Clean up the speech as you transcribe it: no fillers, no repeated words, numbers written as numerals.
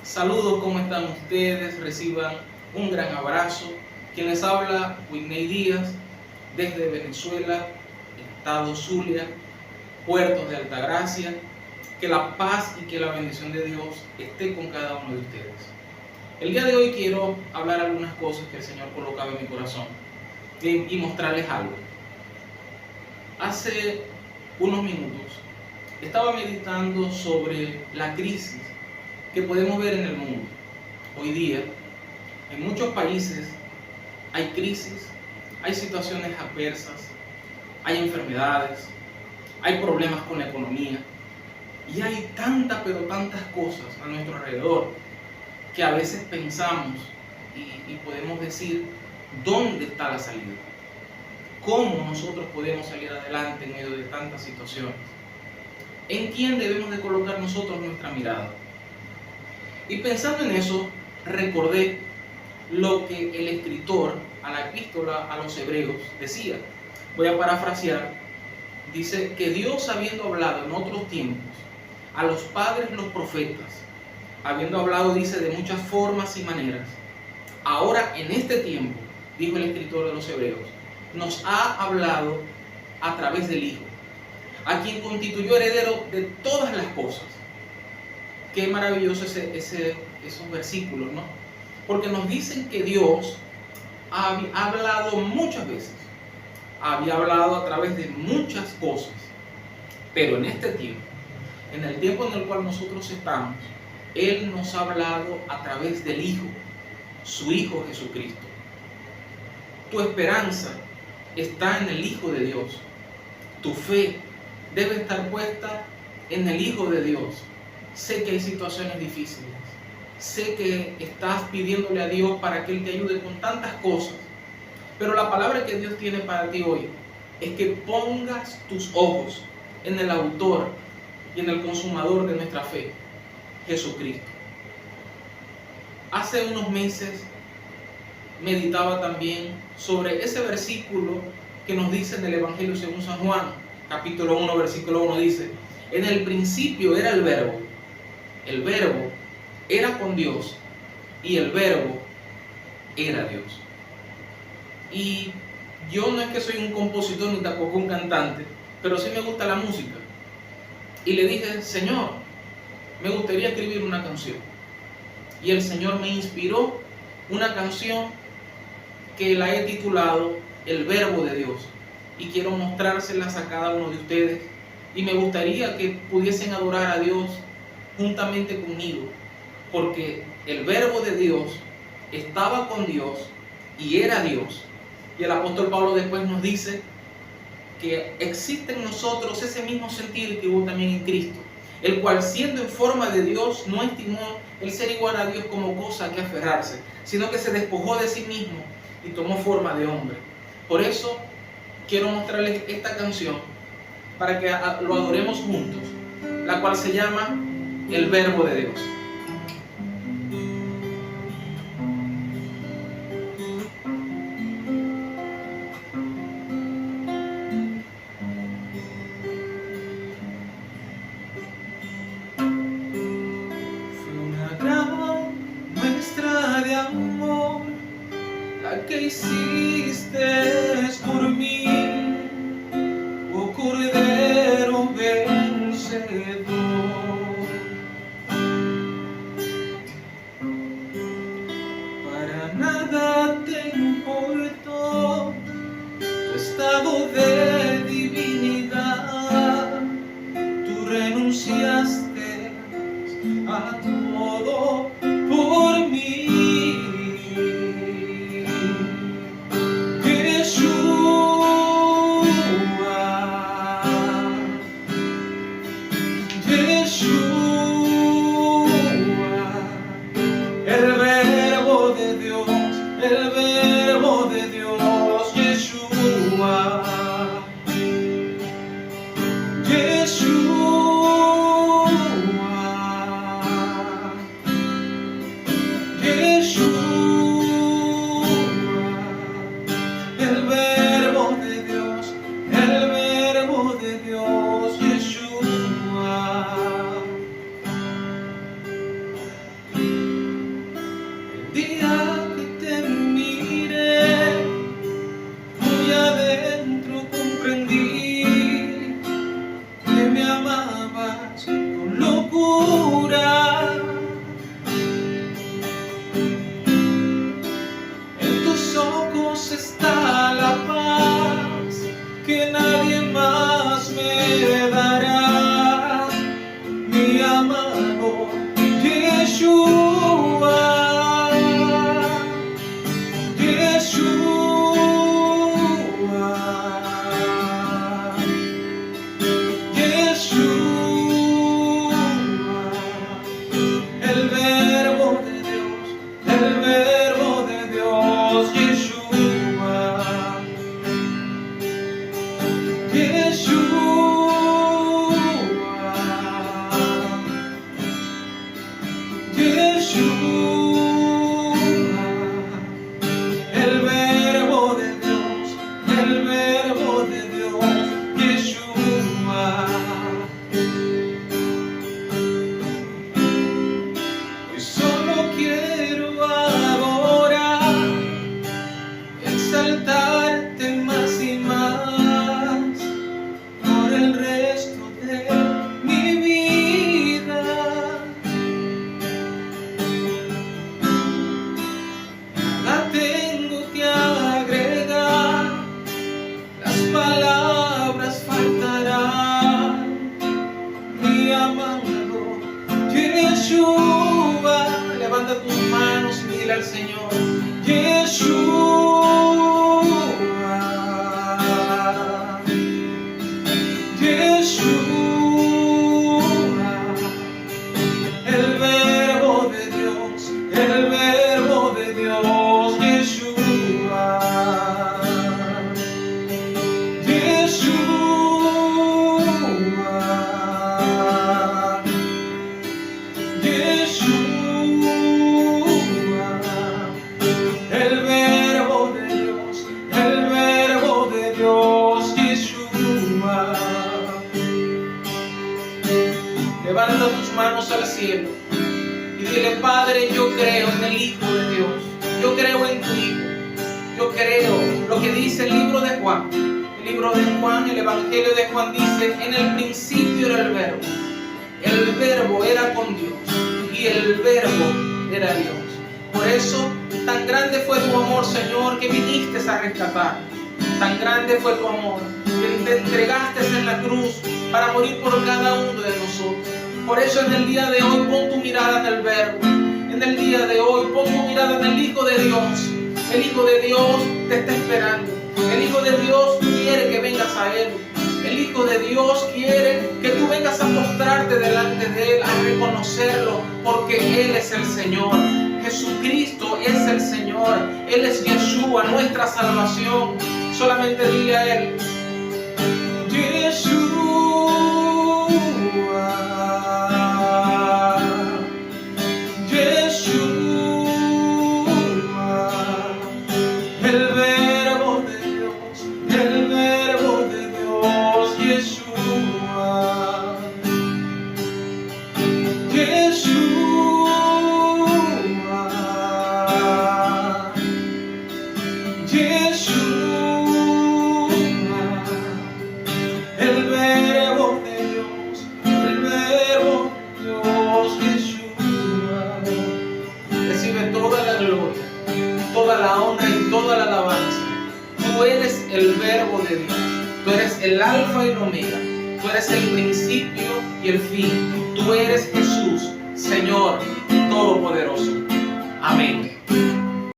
Saludos, ¿cómo están ustedes? Reciban un gran abrazo. Quien les habla, Whitney Díaz, desde Venezuela, Estado Zulia, Puertos de Altagracia. Que la paz y que la bendición de Dios esté con cada uno de ustedes. El día de hoy quiero hablar algunas cosas que el Señor colocaba en mi corazón y mostrarles algo. Hace unos minutos estaba meditando sobre la crisis que podemos ver en el mundo. Hoy día, en muchos países hay crisis, hay situaciones adversas, hay enfermedades, hay problemas con la economía y hay tantas, pero tantas cosas a nuestro alrededor que a veces pensamos y podemos decir, ¿dónde está la salida? ¿Cómo nosotros podemos salir adelante en medio de tantas situaciones? ¿En quién debemos de colocar nosotros nuestra mirada? Y pensando en eso, recordé lo que el escritor a la epístola a los Hebreos decía. Voy a parafrasear. Dice que Dios, habiendo hablado en otros tiempos a los padres, los profetas, habiendo hablado, dice, de muchas formas y maneras, ahora en este tiempo, dijo el escritor de los Hebreos, nos ha hablado a través del Hijo, a quien constituyó heredero de todas las cosas. Qué maravilloso esos versículos, ¿no? Porque nos dicen que Dios ha hablado muchas veces, había hablado a través de muchas cosas, pero en este tiempo, en el tiempo en el cual nosotros estamos, Él nos ha hablado a través del Hijo, su Hijo Jesucristo. Tu esperanza está en el Hijo de Dios. Tu fe debe estar puesta en el Hijo de Dios. Sé que hay situaciones difíciles. Sé que estás pidiéndole a Dios para que Él te ayude con tantas cosas. Pero la palabra que Dios tiene para ti hoy es que pongas tus ojos en el autor y en el consumador de nuestra fe, Jesucristo. Hace unos meses meditaba también sobre ese versículo que nos dice en el Evangelio según San Juan, capítulo 1, versículo 1, dice: en el principio era el Verbo era con Dios y el Verbo era Dios. Y yo no es que soy un compositor ni tampoco un cantante, pero sí me gusta la música. Y le dije: Señor, me gustaría escribir una canción. Y el Señor me inspiró una canción que la he titulado El Verbo de Dios. Y quiero mostrárselas a cada uno de ustedes. Y me gustaría que pudiesen adorar a Dios juntamente conmigo. Porque el Verbo de Dios estaba con Dios y era Dios. Y el apóstol Pablo después nos dice que existe en nosotros ese mismo sentir que hubo también en Cristo, el cual, siendo en forma de Dios, no estimó el ser igual a Dios como cosa a que aferrarse, sino que se despojó de sí mismo y tomó forma de hombre. Por eso quiero mostrarles esta canción para que lo adoremos juntos, la cual se llama El Verbo de Dios. La que hiciste por mí, oh Cordero vencedor. Para nada te importó tu estado de divinidad, tú renunciaste a todo por mí. El Verbo de Dios, Yeshua, Yeshua, Yeshua, el Verbo de Dios, el Verbo de Dios, Yeshua. Yeshua, el verbo de Dios, el verbo de Dios, Yeshua. Hoy solo quiero adorar, exaltarte más y más por el resto de mi vida. Nada tengo que agregar, las palabras faltarán. Mi amado Yeshua, levanta tus manos y dile al Señor: Yeshua, Yeshua, el verbo de Dios, el verbo de Dios, Yeshua, Yeshua, Yeshua, el verbo de Dios, el verbo de Dios, Yeshua. Levanta tus manos al cielo y dile: Padre, yo creo en el Hijo de Dios, yo creo en tu Hijo, yo creo lo que dice el libro de Juan. El libro de Juan, el Evangelio de Juan dice: en el principio era el verbo era con Dios y el verbo era Dios. Por eso tan grande fue tu amor, Señor, que viniste a rescatar. Tan grande fue tu amor que te entregaste en la cruz para morir por cada uno de nosotros. Por eso en el día de hoy pon tu mirada en el verbo. En el día de hoy pon tu mirada en el Hijo de Dios. El Hijo de Dios te está esperando. El Hijo de Dios quiere que vengas a Él. El Hijo de Dios quiere que tú vengas a postrarte delante de Él, a reconocerlo, porque Él es el Señor. Jesucristo es el Señor. Él es Yeshua, nuestra salvación. Solamente dile a Él: Yeshua, Yeshua, el verbo de Dios, el verbo de Dios, Yeshua, Yeshua, Yeshua, el verbo de Dios, el verbo de Dios, Yeshua. Recibe toda la gloria, toda la honra y toda la alabanza. Tú eres el verbo de Dios, tú eres el alfa y el omega, tú eres el principio y el fin, tú eres Jesús, Señor,